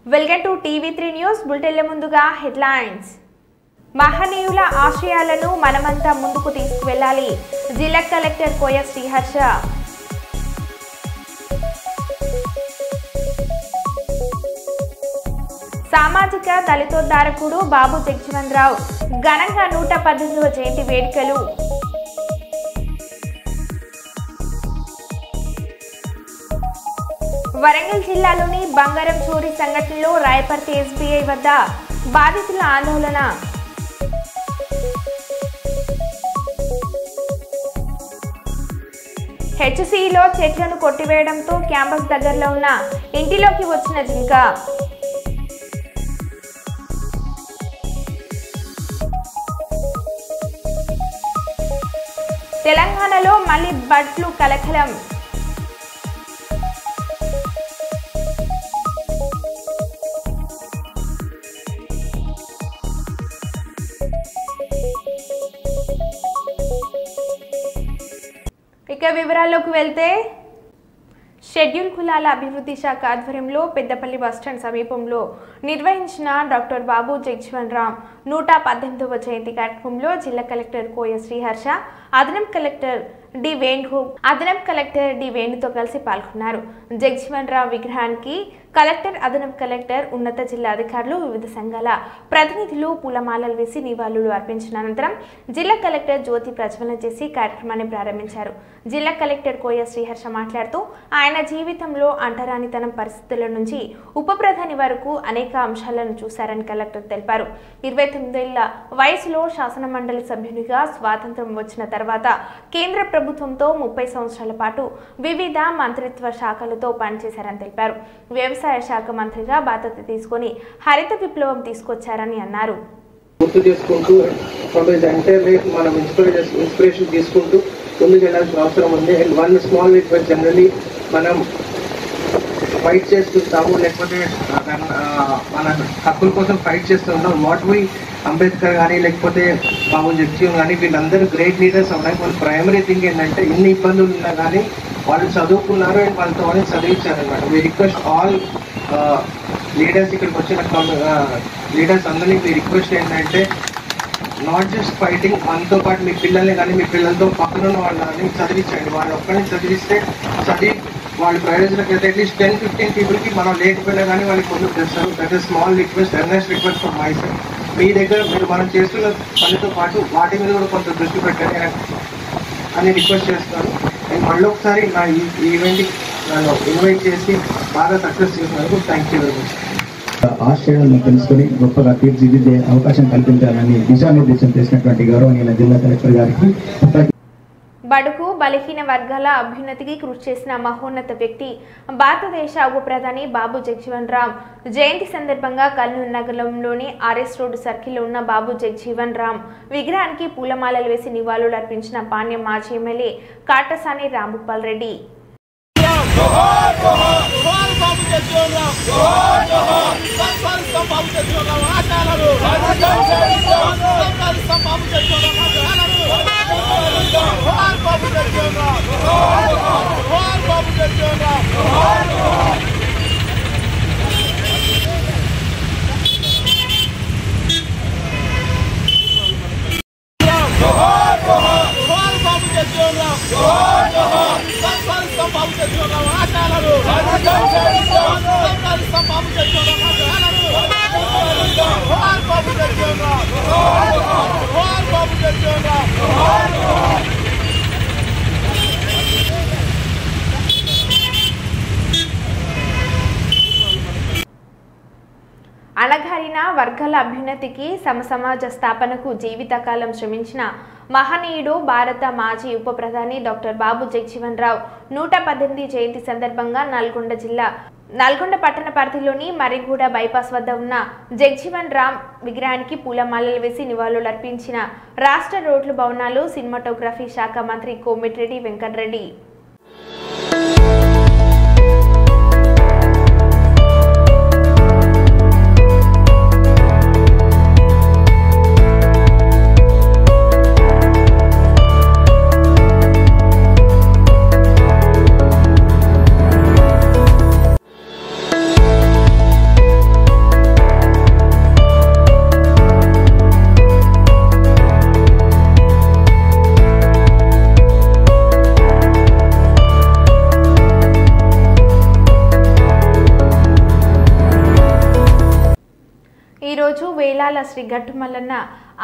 Welcome to టీవీ3 news బులెటిన్ల ముందుగా headlines. మహనీయుల ఆశయాలను మనమంతా ముందుకు తీసుకువెళ్లాలి. జిల్లా కలెక్టర్ కోయ శ్రీహర్ష. సామాజిక దళితోద్ధారకుడు బాబు జగజీవన్ రావు ఘనంగా 118వ జయంతి వేడుకలు. వరంగల్ జిల్లాలోని బంగారం చోరీ సంఘటనలో రాయపర్తి ఎస్బీఐ వద్ద బాధితుల ఆందోళన. హెచ్సిలో చెట్లను కొట్టివేయడంతో క్యాంపస్ దగ్గరలో ఉన్న ఇంటిలోకి వచ్చిన జింక. తెలంగాణలో మళ్లీ బర్డ్ ఫ్లూ కలకలం. ఇక వివరాల్లోకి వెళ్తే షెడ్యూల్ కులాల అభివృద్ధి శాఖ ఆధ్వర్యంలో పెద్దపల్లి బస్టాండ్ సమీపంలో నిర్వహించిన డాక్టర్ బాబు జగజీవన్ రామ్ 118వ జయంతి కార్యక్రమంలో జిల్లా కలెక్టర్ కోయ శ్రీహర్ష, అదనపు కలెక్టర్ డి వేణుతో కలిసి పాల్గొన్నారు. జగజీవన్ రామ్ విగ్రహానికి కలెక్టర్, అదనపు కలెక్టర్, ఉన్నత జిల్లా అధికారులు, వివిధ సంఘాల ప్రతినిధులు పూలమాలలు వేసి నివాళులు అర్పించిన అనంతరం జిల్లా కలెక్టర్ జ్యోతి ప్రజ్వలన చేసి కార్యక్రమాన్ని ప్రారంభించారు. జిల్లా కలెక్టర్ కోయ శ్రీహర్ష మాట్లాడుతూ ఆయన జీవితంలో అంటరానితనం పరిస్థితుల నుంచి ఉప ప్రధాని వరకు అనేక అంశాలను చూశారని కలెక్టర్ తెలిపారు. 29 ఏళ్ల వయసులో శాసన మండలి సభ్యునిగా స్వాతంత్ర్యం వచ్చిన తర్వాత కేంద్ర ప్రభుత్వంతో 30 సంవత్సరాల పాటు వివిధ మంత్రిత్వ శాఖలతో పనిచేశారని తెలిపారు. వ్యవసాయ శాఖ మంత్రిగా బాధ్యత తీసుకొని హరిత విప్లవం తీసుకొచ్చారని అన్నారు. మనం ఇన్స్పిరేషన్ తీసుకుంటూ ముందుకు వెళ్ళాల్సిన అవసరం ఉంది. And one small request, generally మనం ఫైట్ చేస్తుంటాము, లేకపోతే మన హక్కుల కోసం ఫైట్ చేస్తుంటాం. వాట్ వి అంబేద్కర్ కానీ లేకపోతే బాబు జగజీవన్ కానీ వీళ్ళందరూ గ్రేట్ లీడర్స్ అవడానికి వాళ్ళ ప్రైమరీ థింగ్ ఏంటంటే ఇన్ని ఇబ్బందులు ఉన్నా కానీ వాళ్ళు చదువుకున్నారు అండ్ వాళ్ళతో వాళ్ళని చదివించారనమాట. మీ రిక్వెస్ట్ ఆల్ లీడర్స్, ఇక్కడికి వచ్చిన లీడర్స్ అందరినీ మీ రిక్వెస్ట్ ఏంటంటే నాట్ జస్ట్ ఫైటింగ్, మనతో పాటు మీ పిల్లల్ని కానీ మీ పిల్లలతో పక్కన ఉన్న వాళ్ళని చదివించండి. వాళ్ళు ఒక్కరిని చదివిస్తే చదివి వాళ్ళ ప్రయోజనకి అయితే అట్లీస్ట్ 10-15 పీపుల్కి మనం లేకపోయినా కానీ వాళ్ళకి ముందుకు తెస్తారు. That is small request, earnest request from my side. మీ దగ్గర మనం చేస్తున్న పనితో పాటు వాటి మీద కూడా కొంత దృష్టి పెట్టండి అని రిక్వెస్ట్ చేస్తాను. నేను మళ్ళీ ఒకసారి నా ఈ ఈవెంట్కి నన్ను ఇన్వైట్ చేసి బాగా సక్సెస్ చేసినందుకు థ్యాంక్ యూ వెరీ మచ్. ఆశ్చర్యాలను తెలుసుకుని గొప్పగా తీర్చిదిద్దే అవకాశం కల్పించాలని దిశానిర్దేశం చేసినటువంటి గౌరవనీయుల జిల్లా కలెక్టర్ గారికి, బడుగు బలహీన వర్గాల అభ్యున్నతికి కృషి చేసిన మహోన్నత వ్యక్తి భారతదేశ ఉప ప్రధాని బాబు జగజీవన్ రామ్ జయంతి సందర్భంగా కర్నూలు నగరంలోని ఆర్ఎస్ రోడ్డు సర్కిల్లో ఉన్న బాబు జగజీవన్ రామ్ విగ్రహానికి పూలమాలలు వేసి నివాళులు అర్పించిన పాణ్యం మాజీ ఎమ్మెల్యే కాటసాని రాంభూపాల్ రెడ్డి. అణగారిన వర్గాల అభ్యున్నతికి సమసమాజ స్థాపనకు జీవితకాలం శ్రమించిన మహనీయుడు భారత మాజీ ఉప ప్రధాని డాక్టర్ బాబు జగజీవన్ రావు 118 జయంతి సందర్భంగా నల్గొండ జిల్లా నల్గొండ పట్టణ పరిధిలోని మరిగూడ బైపాస్ వద్ద ఉన్న జగజీవన్ రామ్ విగ్రహానికి పూలమాలలు వేసి నివాళులు అర్పించిన రాష్ట్ర రోడ్లు, భవనాలు, సినిమాటోగ్రఫీ శాఖ మంత్రి కోమటిరెడ్డి వెంకటరెడ్డి. ఈరోజు వేలాల శ్రీ గట్టుమల్లన్న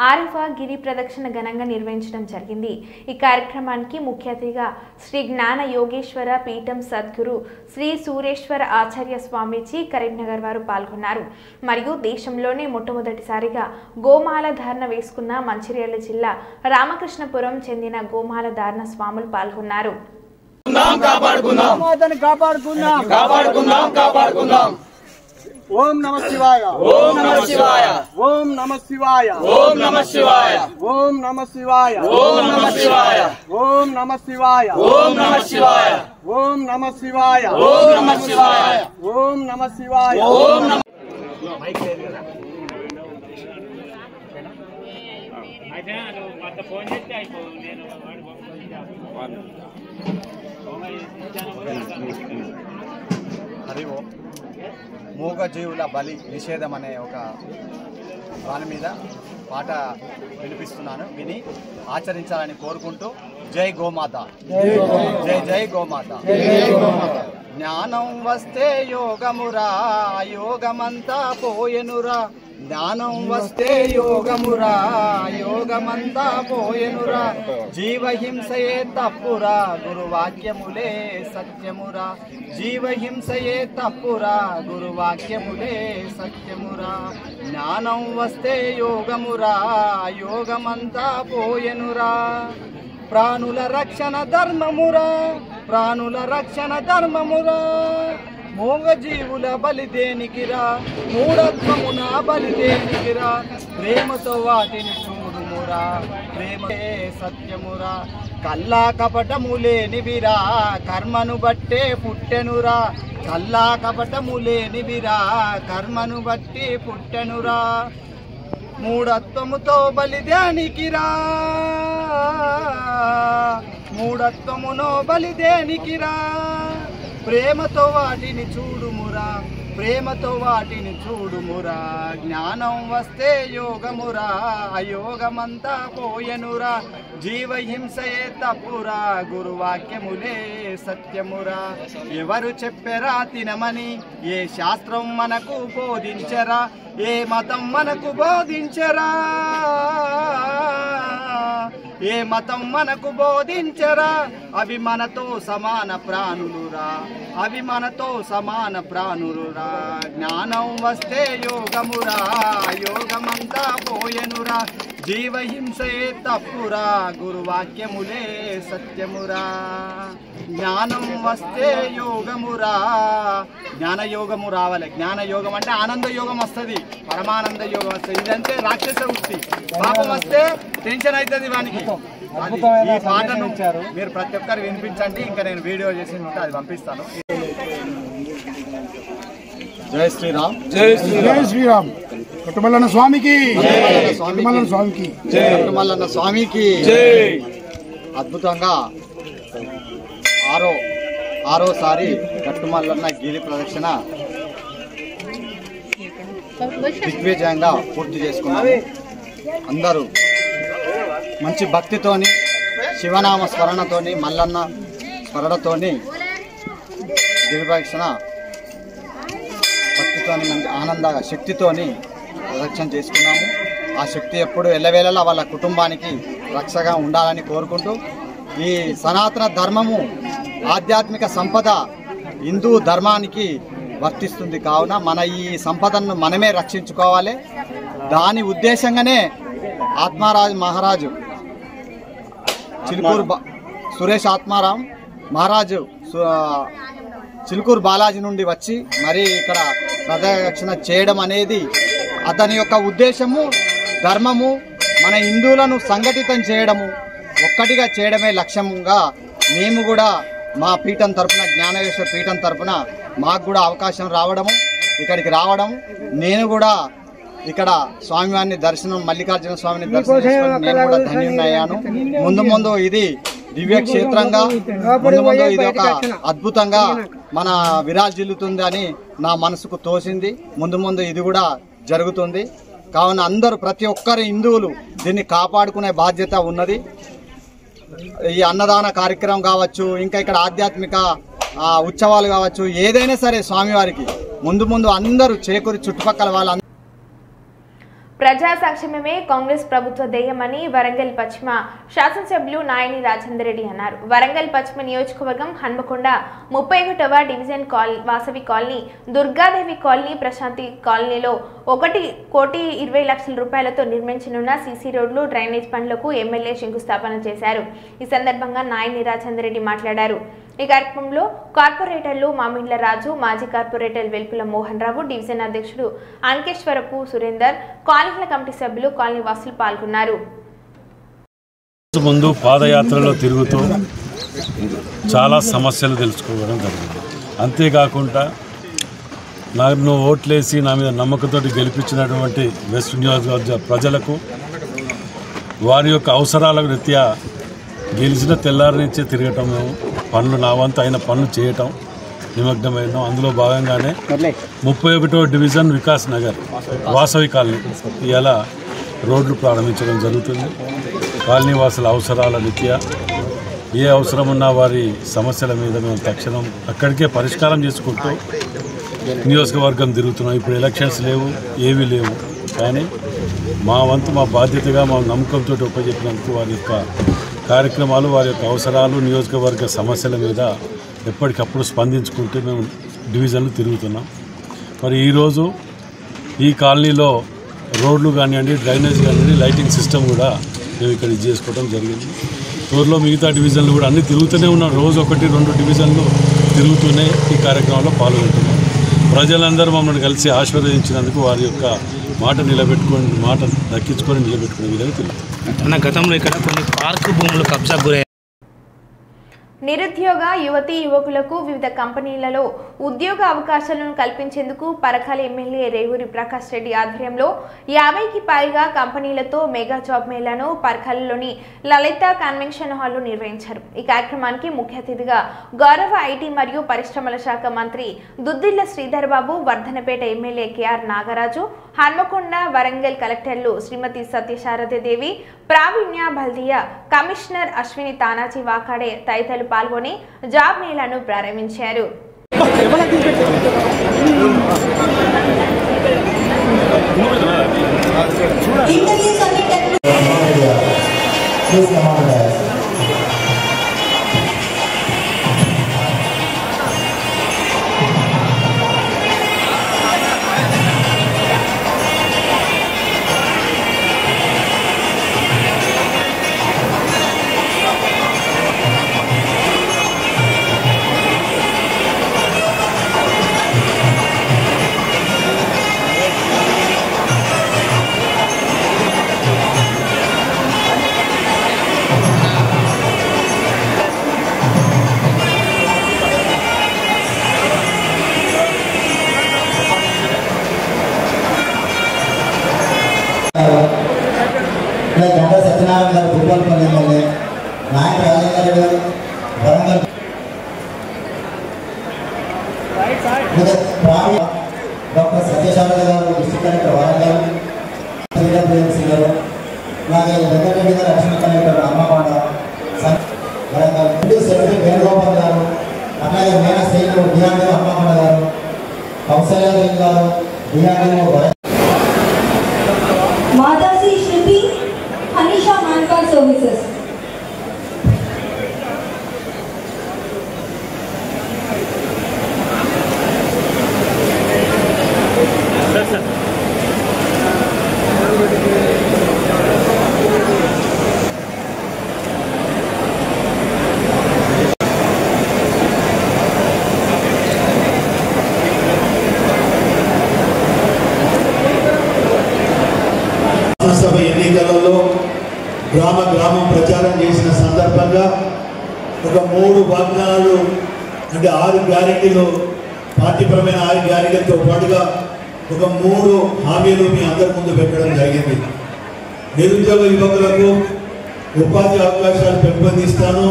ఆరిఫ గిరి ప్రదక్షిణ ఘనంగా నిర్వహించడం జరిగింది. ఈ కార్యక్రమానికి ముఖ్య అతిథిగా శ్రీ జ్ఞాన యోగేశ్వర పీఠం సద్గురు శ్రీ సూరేశ్వర ఆచార్య స్వామీజీ కరీంనగర్ వారు పాల్గొన్నారు. మరియు దేశంలోనే మొట్టమొదటిసారిగా గోమాల ధారణ వేసుకున్న మంచిర్యాల జిల్లా రామకృష్ణపురం చెందిన గోమాల ధారణ స్వాములు పాల్గొన్నారు. ఓం నమః శివాయ ఓం నమః శివాయ ఓం నమః శివాయ ఓం నమః శివాయ ఓం నమః శివాయ ఓం నమః శివాయ ఓం నమః శివాయ ఓం నమః శివాయ ఓం నమః శివాయ ఓం నమః శివాయ ఓం నమః శివాయ ఓం నమః మైక్ లేదు కదా అయితే అది మళ్ళీ ఫోన్ చేస్తే అయిపో నేను హరి ఓం మూగజీవుల బలి నిషేధం అనే ఒక దాని మీద పాట వినిపిస్తున్నాను, విని ఆచరించాలని కోరుకుంటూ జై గోమాత, జై జై గోమాత. జ్ఞానం వస్తే యోగమురా, యోగమంతా పోయెనురా. జ్ఞానం వస్తే యోగమురా, యోగమంతా పోయెనురా. జీవహింసయే తప్పురా, గురువాక్యములే సత్యమురా. జీవహింసయే తప్పురా, గురువాక్యములే సత్యమురా. జ్ఞానం వస్తే యోగమురా, యోగమంతా పోయెనురా. ప్రాణుల రక్షణ ధర్మమురా, ప్రాణుల రక్షణ ధర్మమురా. మూగజీవుల బలిదేనికిరా, మూఢత్వమున బలిదేనికిరా. ప్రేమతో వాటిని చూడుమురా, ప్రేమే సత్యమురా. కల్లా కపటము లేనివిరా, కర్మను బట్టే పుట్టెనురా. కల్లా కపటము లేనివిరా, కర్మను బట్టి పుట్టెనురా. మూఢత్వముతో బలిదేనికిరా, మూఢత్వమునో బలిదేనికిరా. ప్రేమతో వాటిని చూడుమురా, ప్రేమతో వాటిని చూడుమురా. జ్ఞానం వస్తే యోగమురా, అయోగమంతా పోయెనురా. జీవహింసయే తప్పురా, గురువాక్యములే సత్యమురా. ఎవరు చెప్పెరా తినమని, ఏ శాస్త్రం మనకు బోధించరా. ఏ మతం మనకు బోధించరా, ఏ మతం మనకు బోధించరా. అవి మనతో సమాన ప్రాణులురా, అవి మనతో సమాన ప్రాణులురా. జ్ఞానం వస్తే యోగమురా, యోగమంతా పోయెనురా. జీవహింసయే తప్పురా, గురువాక్యములే సత్యమురా. జ్ఞానం వస్తే యోగమురా, జ్ఞాన యోగము రావాలి. జ్ఞాన యోగం అంటే ఆనంద యోగం వస్తుంది, పరమానంద యోగం వస్తుంది. ఇదంటే రాక్షస వృత్తి. పాపం వస్తే టెన్షన్ అవుతుంది వానికి. ఈ పాటను మీరు ప్రతి ఒక్కరు వినిపించండి. ఇంకా నేను వీడియో చేసి ఉంటే అది పంపిస్తాను. జై శ్రీరామ్, జై శ్రీరామ్, జై శ్రీరామ్. గట్టుమల్లన్న స్వామికి, గట్టుమల్లన్న స్వామికి, గట్టుమల్లన్న స్వామికి అద్భుతంగా ఆరోసారి గట్టుమల్లన్న గిరి ప్రదక్షిణ దిగ్విజయంగా పూర్తి చేసుకున్నాము. అందరూ మంచి భక్తితోని, శివనామ స్మరణతోని, మల్లన్న స్మరణతోని గిరి ప్రదక్షిణ భక్తితోని, మంచి ఆనంద శక్తితోని ప్రదక్షిణ చేసుకున్నాము. ఆ శక్తి ఎప్పుడు ఎల్లవేళలా వాళ్ళ కుటుంబానికి రక్షగా ఉండాలని కోరుకుంటూ, ఈ సనాతన ధర్మము ఆధ్యాత్మిక సంపద హిందూ ధర్మానికి వర్తిస్తుంది. కావున మన ఈ సంపదను మనమే రక్షించుకోవాలి. దాని ఉద్దేశంగానే ఆత్మారాజు మహారాజు చిలుకూరు సురేష్ ఆత్మారాం మహారాజు చిలుకూరు బాలాజీ నుండి వచ్చి మరి ఇక్కడ ప్రదక్షిణ చేయడం అనేది అతని యొక్క ఉద్దేశము. ధర్మము మన హిందువులను సంఘటితం చేయడము, ఒక్కటిగా చేయడమే లక్ష్యంగా మేము కూడా మా పీఠం తరపున, జ్ఞానవేశ్వర పీఠం తరపున మాకు కూడా అవకాశం రావడము, ఇక్కడికి రావడం, నేను కూడా ఇక్కడ స్వామివారిని దర్శనం, మల్లికార్జున స్వామిని దర్శనం చేసుకుని నేను కూడా ధన్యున్నయ్యాను. ముందు ముందు ఇది దివ్య క్షేత్రంగా, ముందు ముందు ఇది ఒక అద్భుతంగా మన విరాజిల్లుతుంది అని నా మనసుకు తోసింది. ముందు ముందు ఇది కూడా జరుగుతుంది. కావున అందరూ, ప్రతి ఒక్కరు హిందువులు దీన్ని కాపాడుకునే బాధ్యత ఉన్నది. ఈ అన్నదాన కార్యక్రమం కావచ్చు, ఇంకా ఇక్కడ ఆధ్యాత్మిక ఉత్సవాలు కావచ్చు, ఏదైనా సరే స్వామివారికి ముందు ముందు అందరూ చేకూరి చుట్టుపక్కల వాళ్ళ ప్రజా సంక్షేమమే కాంగ్రెస్ ప్రభుత్వ ధ్యేయమని వరంగల్ పశ్చిమ శాసనసభ్యులు నాయని రాజేందర్ రెడ్డి అన్నారు. వరంగల్ పశ్చిమ నియోజకవర్గం హన్మకొండ 31వ division Vasavi colony, Durgadevi colony, Prashanti కాలనీలో 1,20,00,000 రూపాయలతో నిర్మించనున్న సీసీ రోడ్లు, డ్రైనేజ్ పనులకు ఎమ్మెల్యే శంకుస్థాపన చేశారు. ఈ సందర్భంగా నాయని రాజేందర్ రెడ్డి మాట్లాడారు. ఈ కార్యక్రమంలో కార్పొరేటర్లు మామిండ్ల రాజు, మాజీ కార్పొరేటర్ వెల్పుల మోహన్ రావు, డివిజన్ అధ్యక్షుడు అంకేశ్వరపు సురేందర్, కాలనీల కమిటీ సభ్యులు, కాలనీ వాసులు పాల్గొన్నారు. ముందు పాదయాత్రలో తిరుగుతూ చాలా సమస్యలు తెలుసుకోవడం జరిగింది. అంతేకాకుండా నన్ను ఓట్లేసి నా మీద నమ్మకంతో గెలిపించినటువంటి వెస్ట్ నియోజకవర్గ ప్రజలకు వారి యొక్క అవసరాల రీత్యా గెలిచిన తెల్లారి నుంచే తిరగటం, పనులు నా వంతు అయిన పనులు చేయటం నిమగ్నమైన. అందులో భాగంగానే 31వ డివిజన్ వికాస్ నగర్ వాసవి కాలనీ ఇలా రోడ్లు ప్రారంభించడం జరుగుతుంది. కాలనీ వాసుల అవసరాల రీత్యా ఏ అవసరం ఉన్నా వారి సమస్యల మీద మేము తక్షణం అక్కడికే పరిష్కారం చేసుకుంటూ నియోజకవర్గం తిరుగుతున్నాం. ఇప్పుడు ఎలక్షన్స్ లేవు, ఏవీ లేవు, కానీ మా వంతు మా బాధ్యతగా మా నమ్మకంతో ఉపజెప్పినందుకు వారి యొక్క కార్యక్రమాలు, వారి యొక్క అవసరాలు, నియోజకవర్గ సమస్యల మీద ఎప్పటికప్పుడు స్పందించుకుంటూ మేము డివిజన్లు తిరుగుతున్నాం. మరి ఈరోజు ఈ కాలనీలో రోడ్లు కానివ్వండి, డ్రైనేజ్ కానివ్వండి, లైటింగ్ సిస్టమ్ కూడా మేము ఇక్కడ ఇది చేసుకోవడం జరిగింది. త్వరలో మిగతా డివిజన్లు కూడా అన్నీ తిరుగుతూనే ఉన్నాం. రోజు 1-2 డివిజన్లు తిరుగుతూనే ఈ కార్యక్రమంలో పాల్గొంటున్నాం. ప్రజలందరూ మమ్మల్ని కలిసి ఆశీర్వదించినందుకు వారి యొక్క మాట దక్కించుకొని నిలబెట్టుకునే విధంగా తిరుగుతాం. గతంలో ఇక్కడ కొన్ని పార్కు భూములు కబ్జా గురయ్యాయి. నిరుద్యోగ యువతీ యువకులకు వివిధ కంపెనీలలో ఉద్యోగ అవకాశాలను కల్పించేందుకు పరకాల ఎమ్మెల్యే రేవూరి ప్రకాష్ రెడ్డి ఆధ్వర్యంలో 50కి పైగా కంపెనీలతో మెగా జాబ్ మేళాను పరకాలలోని లలిత కన్వెన్షన్ హాల్లో నిర్వహించారు. ఈ కార్యక్రమానికి ముఖ్య అతిథిగా గౌరవ ఐటీ మరియు పరిశ్రమల శాఖ మంత్రి దుద్దిళ్ల శ్రీధర్ బాబు, వర్ధనపేట ఎమ్మెల్యే కేఆర్ నాగరాజు, హన్మకొండ, వరంగల్ కలెక్టర్లు శ్రీమతి సత్యశారదేవి, ప్రావీణ్య బల్దియా కమిషనర్ అశ్విని తానాజీ వాకాడే తదితరులు పాల్గొని జాబ్ మేళాను ప్రారంభించారు. గంట సత్యనారాయణ గారు భూపాలపల్లి ఎమ్మెల్యే, నాయక రాజేందర్ గారు వరంగల్, డాక్టర్ సత్యశారద గారు డిస్ట్రిక్ట్ కలెక్టర్ వరంగల్, శ్రీరామ్ గారు, అలాగే వెంకటరెడ్డి గారు అడిషనల్ కలెక్టర్ అమ్మవాడ వరంగల్, సెక్రటరీ వేణుగోపాల్ గారు, అలాగే మేనా శ్రీలు డిఆర్డీఓ అమ్మవాడ గారు, కౌశల్యాదేవి గారు డిఆర్డీఓ వరంగల్, మాతాశ్రీ శిల్పి హనీషా మాన్కార్ సర్వీసెస్, ఎన్నికలలో గ్రామం ప్రచారం చేసిన సందర్భంగా ఒక 3 వాగ్దానాలు అంటే 6 గ్యారెంటీలు, పార్టీపరమైన 6 గ్యారెంటీలతో పాటుగా ఒక 3 హామీలు మీ అందరి ముందు పెట్టడం జరిగింది. నిరుద్యోగ యువకులకు ఉపాధి అవకాశాలు పెంపొందిస్తాను.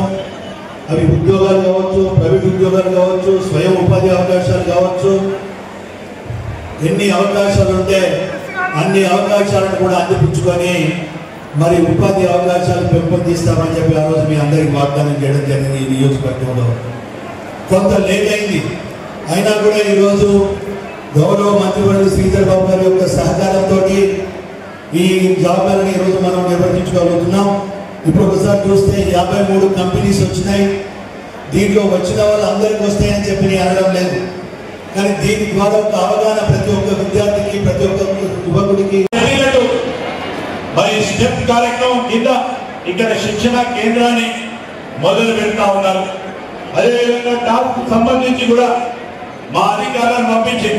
అవి ఉద్యోగాలు కావచ్చు, ప్రైవేట్ ఉద్యోగాలు కావచ్చు, స్వయం ఉపాధి అవకాశాలు కావచ్చు. ఎన్ని అవకాశాలు ఉంటే అన్ని అవకాశాలను కూడా అందిపుచ్చుకొని మరి ఉపాధి అవకాశాలు పెంపొందిస్తామని చెప్పి ఆ రోజు మీ అందరికీ వాగ్దానం చేయడం జరిగింది. ఈ నియోజకవర్గంలో కొంత లేట్ అయింది, అయినా కూడా ఈరోజు గౌరవ మంత్రివర్యులు శ్రీధర్ బాబు గారి యొక్క సహకారంతో ఈ జాబ్ మేళని ఈరోజు మనం నిర్వహించుకోగలుగుతున్నాం. ఇప్పుడు ఒకసారి చూస్తే 53 కంపెనీస్ వచ్చినాయి. దీంట్లో వచ్చిన వాళ్ళు అందరికీ వస్తాయని చెప్పి నేను అనడం లేదు, కానీ దీని ద్వారా ఒక అవగాహన ప్రతి ఒక్క విద్యార్థికి, ప్రతి ఒక్క యువకుడికి మరి స్టెప్ కార్యక్రమం కింద ఇక్కడ శిక్షణ కేంద్రాన్ని మొదలు పెడతా ఉన్నారు. అదేవిధంగా టాస్క్ సంబంధించి కూడా మా అధికారులను పంపించి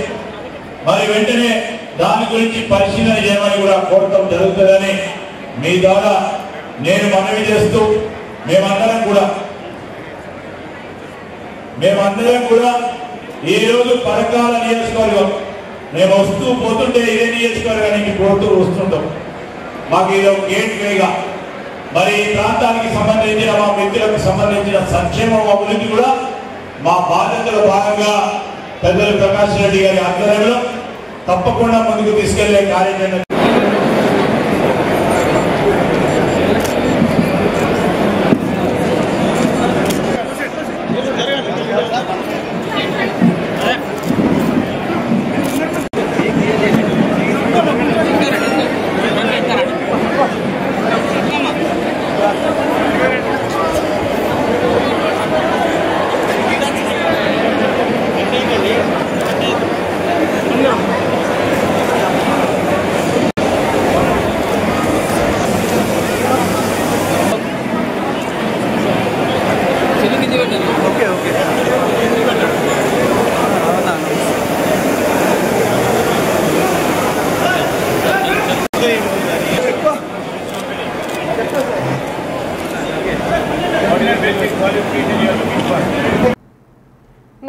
మరి వెంటనే దాని గురించి పరిశీలన చేయమని కూడా కోరటం జరుగుతుందని మీ ద్వారా నేను మనవి చేస్తూ మేమందరం కూడా ఈ రోజు పరకాల నియోజకవర్గం మేము వస్తూ పోతుంటే ఇదే నియోజకవర్గానికి పోతూ వస్తుంటాం. మాకు ఇది ఒక గేట్ వేగా మరి ఈ ప్రాంతానికి సంబంధించిన మా వ్యక్తులకు సంబంధించిన సంక్షేమం అభివృద్ధి కూడా మా బాధ్యతలో భాగంగా పెద్దలు ప్రకాష్ రెడ్డి గారి ఆధ్వర్యంలో తప్పకుండా ముందుకు తీసుకెళ్లే కార్యాచరణ.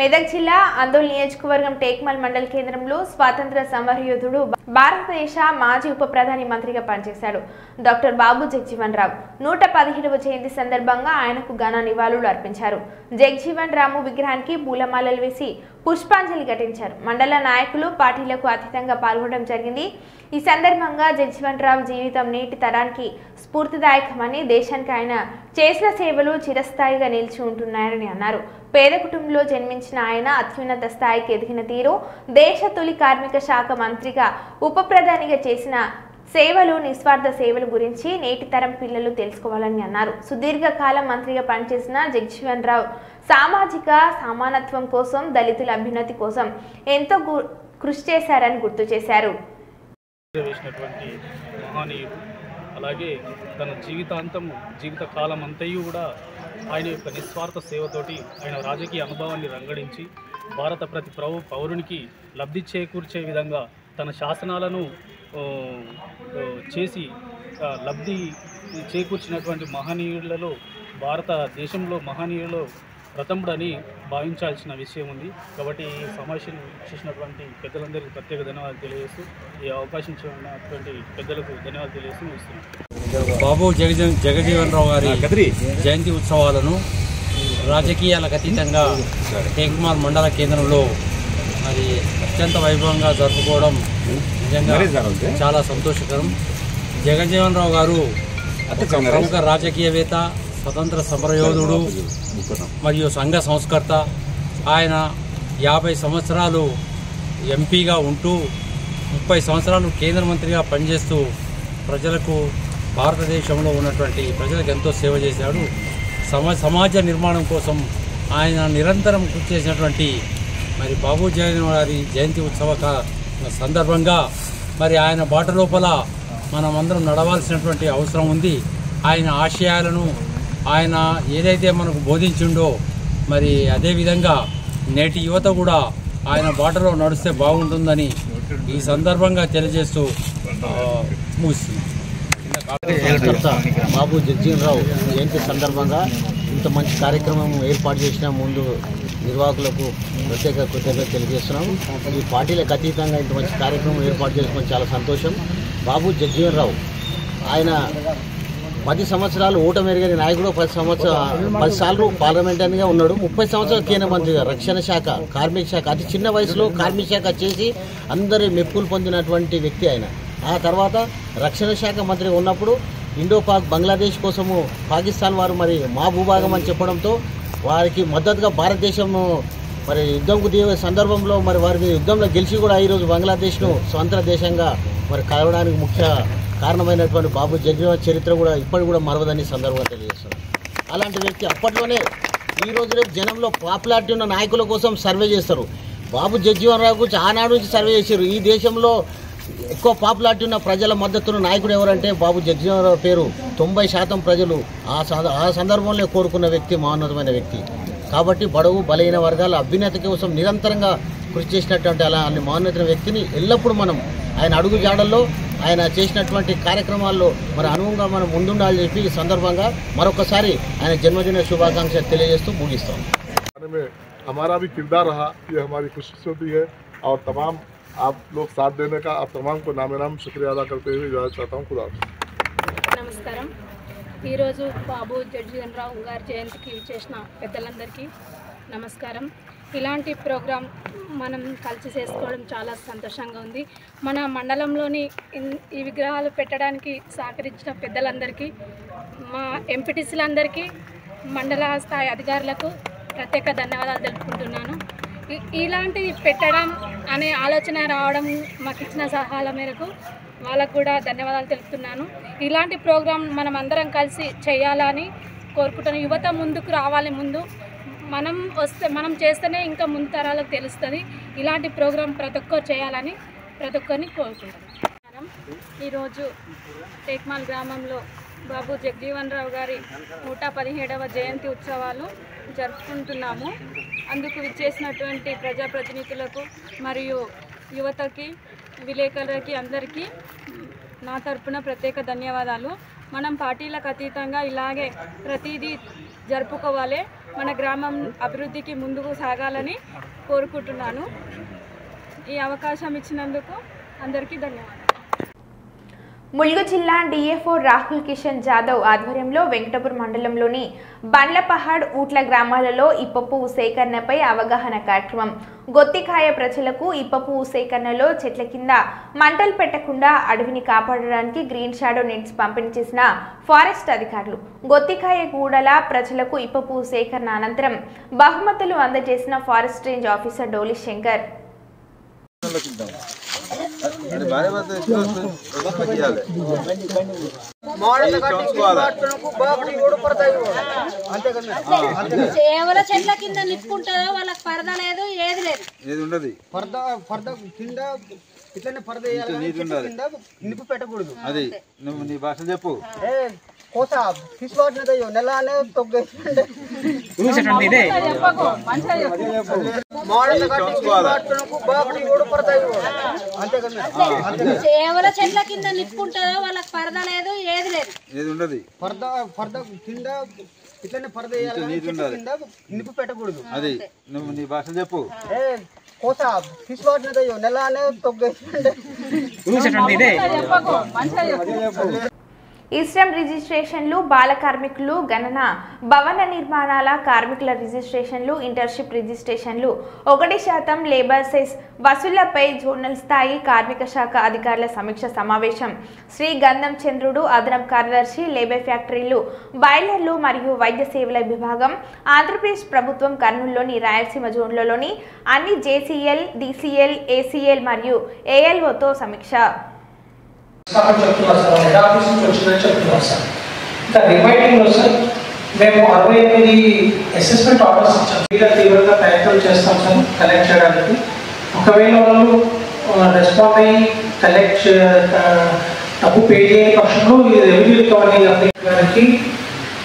మెదక్ జిల్లా అందోల్ నియోజకవర్గం టేక్మల్ మండల కేంద్రంలో స్వాతంత్ర సమరయోధుడు భారతదేశ మాజీ ఉప ప్రధాని మంత్రిగా పనిచేశాడు డాక్టర్ బాబు జగజీవన్ రావు 117వ జయంతి సందర్భంగా ఆయనకు ఘన నివాళులు అర్పించారు. జగజీవన్ రాము విగ్రహానికి పూలమాలలు వేసి పుష్పాంజలి ఘటించారు. మండల నాయకులు పార్టీలకు అతీతంగా పాల్గొనడం జరిగింది. ఈ సందర్భంగా జగజీవన్ రావు జీవితం నేటి తరానికి స్ఫూర్తిదాయకమని, దేశానికి ఆయన చేసిన సేవలు చిరస్థాయిగా నిలిచి ఉంటున్నాయని అన్నారు. పేద కుటుంబంలో జన్మించిన ఆయన అత్యున్నత స్థాయికి ఎదిగిన తీరు, దేశ తొలి కార్మిక శాఖ మంత్రిగా ఉప ప్రధానిగా చేసిన సేవలు, నిస్వార్థ సేవల గురించి నేటి తరం పిల్లలు తెలుసుకోవాలని అన్నారు. సుదీర్ఘకాలం మంత్రిగా పనిచేసిన జగజీవన్ రావు సామాజిక సమానత్వం కోసం, దళితుల అభ్యున్నతి కోసం ఎంతో కృషి చేశారని గుర్తు చేశారు. అలాగే తన జీవిత కాలం అంతయు కూడా ఆయన యొక్క నిస్వార్థ సేవతోటి ఆయన రాజకీయ అనుభవాన్ని రంగడించి భారత ప్రతి పౌరునికి లబ్ధి చేకూర్చే విధంగా తన శాసనాలను చేసి లబ్ధి చేకూర్చినటువంటి మహనీయులలో భారతదేశంలో మహనీయులలో ప్రథముడని భావించాల్సిన విషయం ఉంది. కాబట్టి ఈ సమావేశం చేసినటువంటి పెద్దలందరికీ ప్రత్యేక ధన్యవాదాలు తెలియజేస్తూ ఈ అవకాశం ఇచ్చినటువంటి పెద్దలకు ధన్యవాదాలు తెలియజేస్తూ ముగిస్తున్నాను. బాబు జగజీవన్ రావు గారి జయంతి ఉత్సవాలను రాజకీయాలకు అతీతంగా టేక్మాల్ మండల కేంద్రంలో మరి అత్యంత వైభవంగా జరుపుకోవడం నిజంగా చాలా సంతోషకరం. జగజీవన్ రావు గారు ప్రముఖ రాజకీయవేత్త, స్వతంత్ర సమరయోధుడు మరియు సంఘ సంస్కర్త. ఆయన 50 సంవత్సరాలు ఎంపీగా ఉంటూ 30 సంవత్సరాలు కేంద్ర మంత్రిగా పనిచేస్తూ ప్రజలకు, భారతదేశంలో ఉన్నటువంటి ప్రజలకు ఎంతో సేవ చేశాడు. సమాజ నిర్మాణం కోసం ఆయన నిరంతరం కృషి చేసినటువంటి మరి బాబు జగజీవన్ గారి జయంతి ఉత్సవ సందర్భంగా మరి ఆయన బాట లోపల మనం అందరం నడవాల్సినటువంటి అవసరం ఉంది. ఆయన ఆశయాలను ఆయన ఏదైతే మనకు బోధించిండో మరి అదేవిధంగా నేటి యువత కూడా ఆయన బాటలో నడిస్తే బాగుంటుందని ఈ సందర్భంగా తెలియజేస్తూ ముగిస్తుంది. బాబు జగజీవన్ రావు జయంతి సందర్భంగా ఇంత మంచి కార్యక్రమం ఏర్పాటు చేసిన ముందు నిర్వాహకులకు ప్రత్యేక కృతజ్ఞత తెలియజేస్తున్నాం. ఈ పార్టీలకు అతీతంగా ఇంత మంచి కార్యక్రమం ఏర్పాటు చేసుకోవడం చాలా సంతోషం. బాబు జగజీవన్ రావు ఆయన 10 సంవత్సరాలు ఓటమెరుగని నాయకుడు, 10 సార్లు పార్లమెంటరీగా ఉన్నాడు. 30 సంవత్సరాలు కేంద్ర మంత్రిగా, రక్షణ శాఖ, కార్మిక శాఖ, అతి చిన్న వయసులో కార్మిక శాఖ చేసి అందరి మెప్పులు పొందినటువంటి వ్యక్తి ఆయన. ఆ తర్వాత రక్షణ శాఖ మంత్రి ఉన్నప్పుడు ఇండోపాక్ బంగ్లాదేశ్ కోసము పాకిస్తాన్ వారు మరి మా భూభాగం అని చెప్పడంతో వారికి మద్దతుగా భారతదేశం మరి యుద్ధంకు దిగే సందర్భంలో మరి వారి యుద్ధంలో గెలిచి కూడా ఈరోజు బంగ్లాదేశ్ను స్వతంత్ర దేశంగా మరి కలవడానికి ముఖ్య కారణమైనటువంటి బాబు జగ్జీవన్ చరిత్ర కూడా ఇప్పటికి కూడా మరవదని సందర్భంగా తెలియజేస్తున్నారు. అలాంటి వ్యక్తి అప్పట్లోనే ఈ రోజు రేపు జనంలో పాపులారిటీ ఉన్న నాయకుల కోసం సర్వే చేస్తారు. బాబు జగ్జీవన్ రావు గురించి ఆనాడు నుంచి సర్వే చేశారు. ఈ దేశంలో ఎక్కువ పాపులారిటీ ఉన్న ప్రజల మద్దతున్న నాయకుడు ఎవరంటే బాబు జగ్జీవన్ రావు పేరు 90% ప్రజలు ఆ సందర్భంలో కోరుకున్న వ్యక్తి, మహోన్నతమైన వ్యక్తి. కాబట్టి బడుగు బలహీన వర్గాల అభ్యున్నతి కోసం నిరంతరంగా కృషి చేసినటువంటి అలాంటి మహోన్నతమైన వ్యక్తిని ఎల్లప్పుడూ మనం ఆయన అడుగు జాడల్లో ఆయన చేసినటువంటి కార్యక్రమాల్లో మరి అనువుగా మనం ముందుండాలని చెప్పి ఈ సందర్భంగా మరొకసారి ఆయన జన్మదిన శుభాకాంక్షలు తెలియజేస్తూ ముగిస్తాం. हमारा भी किरदार रहा, ये हमारी खुशी होती है और तमाम आप लोग साथ देने का आप तमाम को नामे नाम शुक्रिया अदा करते हुए इजाज़त चाहता हूँ. खुदा నమస్కారం. ఈరోజు బాబు జగ్జీవన్ రావు గారి జయంతికి చేసిన పెద్దలందరికీ నమస్కారం. ఇలాంటి ప్రోగ్రాం మనం కలిసి చేసుకోవడం చాలా సంతోషంగా ఉంది. మన మండలంలోని ఈ విగ్రహాలు పెట్టడానికి సహకరించిన పెద్దలందరికీ, మా ఎంపీటీసీలందరికీ, మండల స్థాయి అధికారులకు ప్రత్యేక ధన్యవాదాలు తెలుపుకుంటున్నాను. ఇలాంటివి పెట్టడం అనే ఆలోచన రావడం మాకు ఇచ్చిన సలహాల మేరకు వాళ్ళకు కూడా ధన్యవాదాలు తెలుపుతున్నాను. ఇలాంటి ప్రోగ్రాం మనం అందరం కలిసి చేయాలని కోరుకుంటున్నాను. యువత ముందుకు రావాలి. ముందు మనం చేస్తేనే ఇంకా ముందు తరాలకు తెలుస్తుంది. ఇలాంటి ప్రోగ్రాం ప్రతి ఒక్కరు చేయాలని ప్రతి ఒక్కరిని కోరుకుంటున్నాను. ఈరోజు టేక్మాల్ గ్రామంలో బాబు జగ్జీవన్ రావు గారి 117వ జయంతి ఉత్సవాలు జరుపుకుంటున్నాము. అందుకు విచ్చేసినటువంటి ప్రజాప్రతినిధులకు మరియు యువతకి, విలేకరులకి అందరికీ నా తరపున ప్రత్యేక ధన్యవాదాలు. మనం పార్టీలకు అతీతంగా ఇలాగే ప్రతిదీ జరుపుకోవాలి. మన గ్రామం అభివృద్ధికి ముందుకు సాగాలని కోరుకుంటున్నాను. ఈ అవకాశం ఇచ్చినందుకు అందరికీ ధన్యవాదాలు. ములుగు జిల్లా డిఎఫ్ఓ రాహుల్ కిషన్ జాదవ్ ఆధ్వర్యంలో వెంకటపూర్ మండలంలోని బండ్లపహాడ్ ఊట్ల గ్రామాలలో ఇప్ప పువ్వు సేకరణపై అవగాహన కార్యక్రమం. గొత్తికాయ ప్రజలకు ఇప్ప పువ్వు సేకరణలో చెట్ల కింద మంటలు పెట్టకుండా అడవిని కాపాడడానికి గ్రీన్ షాడో నెట్స్ పంపిణీ చేసిన ఫారెస్ట్ అధికారులు. గొత్తికాయ గూడల ప్రజలకు ఇప్ప పువ్వు సేకరణ అనంతరం బహుమతులు అందజేసిన ఫారెస్ట్ రేంజ్ ఆఫీసర్ డోలి శంకర్. ఎవరి చెట్ల కింద నిప్పుంటుందో వాళ్ళకి పరద లేదు, ఏది లేదు, ఏది ఉండదు. పరద కింద ఇట్లనే పరద నిప్పు పెట్టకూడదు. అది నువ్వు నీ భాష చెప్పు. కోస తీసుకోవట్లేదు నెలనే ఎవరి చెట్ల కింద నిప్పుంటుందో వాళ్ళకి పరద లేదు, ఏది లేదు, ఏది ఉండదు. పరద కింద ఇట్లనే పరద నిప్పు పెట్టకూడదు. అది నువ్వు నీ భాష చెప్పు. కోస తీసుకోవట్లేదు నెలనే ఈస్టర్న్ రిజిస్ట్రేషన్లు, బాల కార్మికులు గణన, భవన నిర్మాణాల కార్మికుల రిజిస్ట్రేషన్లు, ఇంటర్న్షిప్ రిజిస్ట్రేషన్లు, 1% లేబర్ సెస్ వసూళ్లపై జోనల్ స్థాయి కార్మిక శాఖ అధికారుల సమీక్ష సమావేశం. శ్రీ గంధం చంద్రుడు, అదనపు కార్యదర్శి, లేబర్ ఫ్యాక్టరీలు, బాయిలర్లు మరియు వైద్య సేవల విభాగం, ఆంధ్రప్రదేశ్ ప్రభుత్వం కర్నూలులోని రాయలసీమ జోన్లలోని అన్ని జేసీఎల్, డీసీఎల్, ఏసీఎల్ మరియు ఏఎల్ఓతో సమీక్ష. చెప్తున్నారు సార్, హెడ్ ఆఫీస్ నుంచి వచ్చిందని చెప్తున్నారు సార్. ఇంకా రిమైనింగ్లో సార్ మేము 68 అసెస్మెంట్ ఆర్డర్స్ ఇచ్చాం. తీవ్రంగా ప్రయత్నం చేస్తాం సార్ కలెక్ట్ చేయడానికి. ఒకవేళ వాళ్ళు రెస్పాండ్ అయ్యి కలెక్ట్ డబ్బు పే చేయని పక్షంలో ఈ రెవెన్యూ రికవరీ గారికి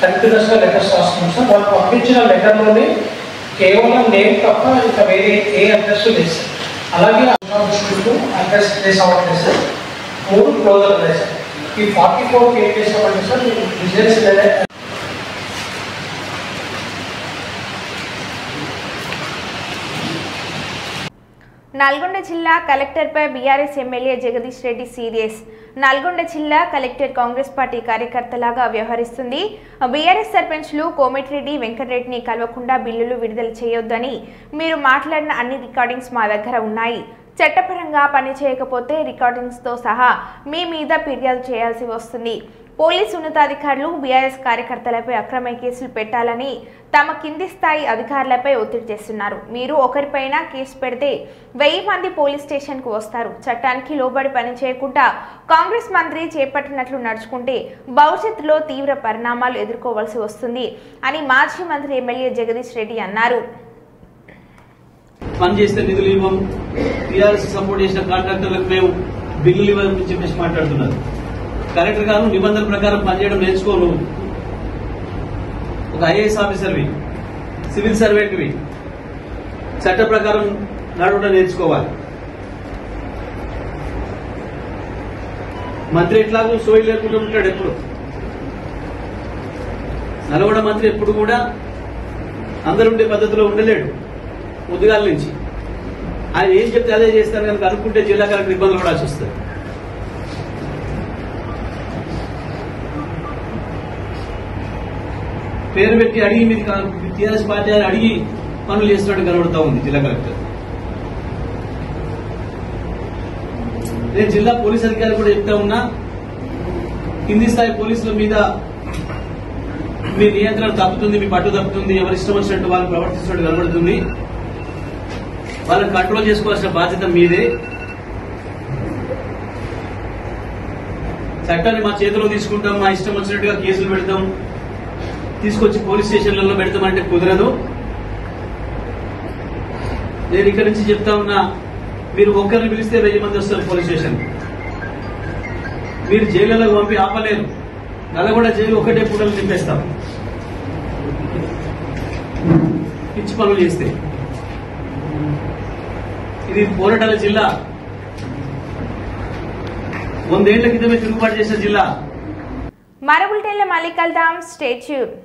కంటిన్యూస్గా లెటర్స్ రాస్తున్నాం సార్. వాళ్ళు పంపించిన లెటర్లోనే కేవలం నేమ్ తప్ప ఇంకా వేరే ఏ అడ్రస్ లేదు సార్. అలాగే అడ్రస్ ప్లేస్ అవ్వట్లేదు సార్. 3 క్లోజర్ ఉన్నాయి సార్. ఈ 44 ఏం చేసామంటే సార్ బిజినెస్ నల్గొండ జిల్లా కలెక్టర్పై BRS MLA Jagadish Reddy serious. Nalgonda జిల్లా కలెక్టర్ కాంగ్రెస్ పార్టీ కార్యకర్తలాగా వ్యవహరిస్తుంది. బీఆర్ఎస్ సర్పంచ్లు కోమటిరెడ్డి, వెంకటరెడ్డిని కలవకుండా బిల్లులు విడుదల చేయొద్దని, మీరు మాట్లాడిన అన్ని రికార్డింగ్స్ మా దగ్గర ఉన్నాయి, చట్టపరంగా పని చేయకపోతే రికార్డింగ్స్తో సహా మీ మీద ఫిర్యాదు చేయాల్సి వస్తుంది, పోలీసు ఉన్నతాధికారులు బీఆర్ఎస్ కార్యకర్తలపై అక్రమ కేసులు పెట్టాలని తమ కింది స్థాయి అధికారులపై ఒత్తిడి చేస్తున్నారు. మీరు ఒకరిపైన కేసు పెడితే 1000 మంది పోలీస్ స్టేషన్కు వస్తారు. చట్టానికి లోబడి పనిచేయకుండా కాంగ్రెస్ మంత్రి చేపట్టినట్లు నడుచుకుంటే భవిష్యత్తులో తీవ్ర పరిణామాలు ఎదుర్కోవాల్సి వస్తుంది అని మాజీ మంత్రి ఎమ్మెల్యే జగదీష్ రెడ్డి అన్నారు. పనిచేస్తే నిధులు ఇవ్వం, టీఆర్ఎస్ సపోర్ట్ చేసిన కాంట్రాక్టర్లకు మేము బిల్లులు ఇవ్వమని చెప్పేసి మాట్లాడుతున్నారు. కలెక్టర్ గారు నిబంధనల ప్రకారం పనిచేయడం నేర్చుకోను. ఒక ఐఏఎస్ ఆఫీసర్వి, సివిల్ సర్వెంట్వి చట్ట ప్రకారం నడవడం నేర్చుకోవాలి. మంత్రి ఎట్లాగో సోయి లేకుండా ఉంటాడు. ఎప్పుడు నల్గొండ మంత్రి ఎప్పుడు కూడా అందరుండే పద్ధతిలో ఉండలేడు. ముద్దుగాల నుంచి ఆయన ఏం చెప్తే అదే చేస్తారు కనుక అనుకుంటే జిల్లా కలెక్టర్ ఇబ్బందులు పడాల్సి వస్తుంది. పేరు పెట్టి అడిగి మీరు టీఆర్ఎస్ పార్టీ అని అడిగి పనులు చేస్తున్నట్టు కనబడుతూ ఉంది జిల్లా కలెక్టర్. నేను జిల్లా పోలీస్ అధికారి కూడా చెప్తా ఉన్నా, కింది స్థాయి పోలీసుల మీద మీ నియంత్రణ తప్పుతుంది, మీ పట్టు తప్పుతుంది, ఎవరు ఇష్టం వచ్చినట్టు వాళ్ళు ప్రవర్తిస్తున్నట్టు కనబడుతుంది. వాళ్ళని కంట్రోల్ చేసుకోవాల్సిన బాధ్యత మీదే. చట్టాన్ని మా చేతిలో తీసుకుంటాం, మా ఇష్టం వచ్చినట్టుగా కేసులు పెడతాం, తీసుకొచ్చి పోలీస్ స్టేషన్లలో పెడతామంటే కుదరదు. నేను ఇక్కడి నుంచి చెప్తా ఉన్నా, మీరు ఒక్కరిని పిలిస్తే 1000 మంది వస్తారు పోలీస్ స్టేషన్. మీరు జైలులకు పంపి ఆపలేరు. నల్గొండ జైలు ఒకటే పూటలు నింపేస్తాం పిచ్చి పనులు చేస్తే. ఇది పోరాటాల జిల్లా, 100 ఏళ్ల క్రితమే తిరుగుబాటు చేసిన జిల్లా. మరో బులెటిన్లో మళ్ళీ కలుద్దాం. Stay tuned.